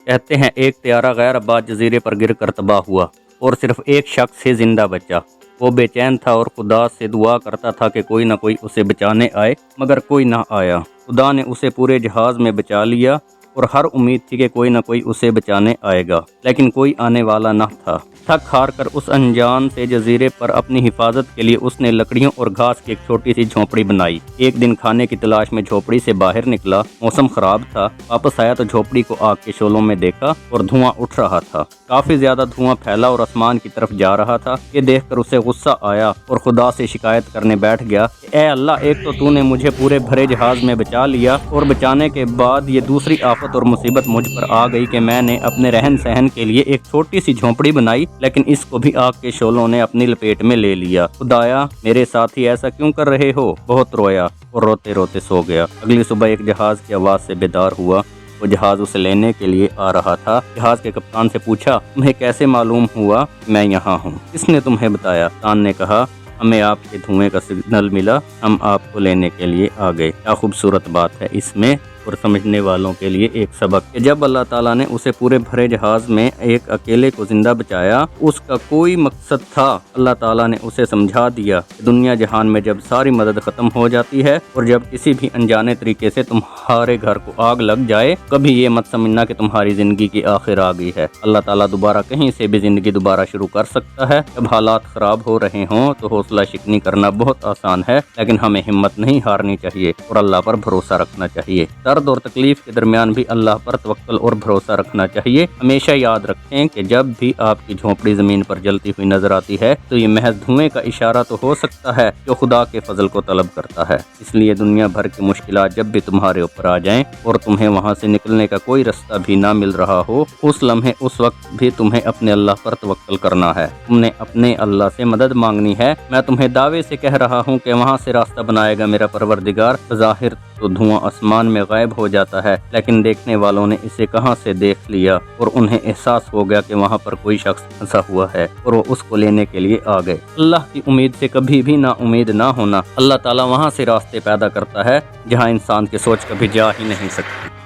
कहते हैं एक त्यारा गैर आबाद जजीरे पर गिर कर तबाह हुआ और सिर्फ एक शख्स ही जिंदा बचा। वो बेचैन था और खुदा से दुआ करता था कि कोई ना कोई उसे बचाने आए, मगर कोई ना आया। खुदा ने उसे पूरे जहाज में बचा लिया और हर उम्मीद थी कि कोई ना कोई उसे बचाने आएगा, लेकिन कोई आने वाला न था। थक हार कर उस अनजान से जजीरे पर अपनी हिफाजत के लिए उसने लकड़ियों और घास की एक छोटी सी झोंपड़ी बनाई। एक दिन खाने की तलाश में झोंपड़ी से बाहर निकला। मौसम खराब था। वापस आया तो झोंपड़ी को आग के शोलों में देखा और धुआं उठ रहा था। काफी ज्यादा धुआं फैला और आसमान की तरफ जा रहा था। ये देखकर उसे गुस्सा आया और खुदा से शिकायत करने बैठ गया, ए अल्लाह, एक तो तूने मुझे पूरे भरे जहाज में बचा लिया और बचाने के बाद ये दूसरी आफत और मुसीबत मुझ पर आ गई कि मैंने अपने रहन सहन के लिए एक छोटी सी झोंपड़ी बनाई, लेकिन इसको भी आग के शोलों ने अपनी लपेट में ले लिया। खुदाया, मेरे साथी ऐसा क्यों कर रहे हो? बहुत रोया और रोते रोते सो गया। अगली सुबह एक जहाज की आवाज़ से बेदार हुआ। वो जहाज उसे लेने के लिए आ रहा था। जहाज के कप्तान से पूछा, तुम्हें कैसे मालूम हुआ मैं यहाँ हूँ? किसने तुम्हें बताया? कप्तान ने कहा, हमें आपके धुएं का सिग्नल मिला, हम आपको लेने के लिए आ गए। क्या खूबसूरत बात है इसमें और समझने वालों के लिए एक सबक कि जब अल्लाह ताला ने उसे पूरे भरे जहाज में एक अकेले को जिंदा बचाया, उसका कोई मकसद था। अल्लाह ताला ने उसे समझा दिया कि दुनिया जहान में जब सारी मदद खत्म हो जाती है और जब किसी भी अनजाने तरीके से तुम्हारे घर को आग लग जाए, कभी ये मत समझना कि तुम्हारी जिंदगी की आखिर आ गई है। अल्लाह ताला दोबारा कहीं से भी जिंदगी दोबारा शुरू कर सकता है। जब हालात खराब हो रहे हों तो हौसला शिकनी करना बहुत आसान है, लेकिन हमें हिम्मत नहीं हारनी चाहिए और अल्लाह पर भरोसा रखना चाहिए। दर्द और तकलीफ के दरमियान भी अल्लाह पर तवक्कल और भरोसा रखना चाहिए। हमेशा याद रखें कि जब भी आपकी झोंपड़ी जमीन पर जलती हुई नजर आती है तो ये महज धुएं का इशारा तो हो सकता है जो खुदा के फजल को तलब करता है। इसलिए दुनिया भर की मुश्किलात जब भी तुम्हारे ऊपर आ जाएं और तुम्हें वहां से निकलने का कोई रास्ता भी ना मिल रहा हो, उस लम्हे उस वक्त भी तुम्हें अपने अल्लाह पर तवक्कल करना है। तुमने अपने अल्लाह से मदद मांगनी है। मैं तुम्हें दावे से कह रहा हूँ कि वहाँ से रास्ता बनाएगा मेरा परवरदिगार। ज़ाहिर तो धुआं आसमान में गायब हो जाता है, लेकिन देखने वालों ने इसे कहां से देख लिया और उन्हें एहसास हो गया कि वहां पर कोई शख्स फंसा हुआ है और वो उसको लेने के लिए आ गए। अल्लाह की उम्मीद से कभी भी ना उम्मीद ना होना। अल्लाह ताला वहां से रास्ते पैदा करता है जहां इंसान की सोच कभी जा ही नहीं सकती।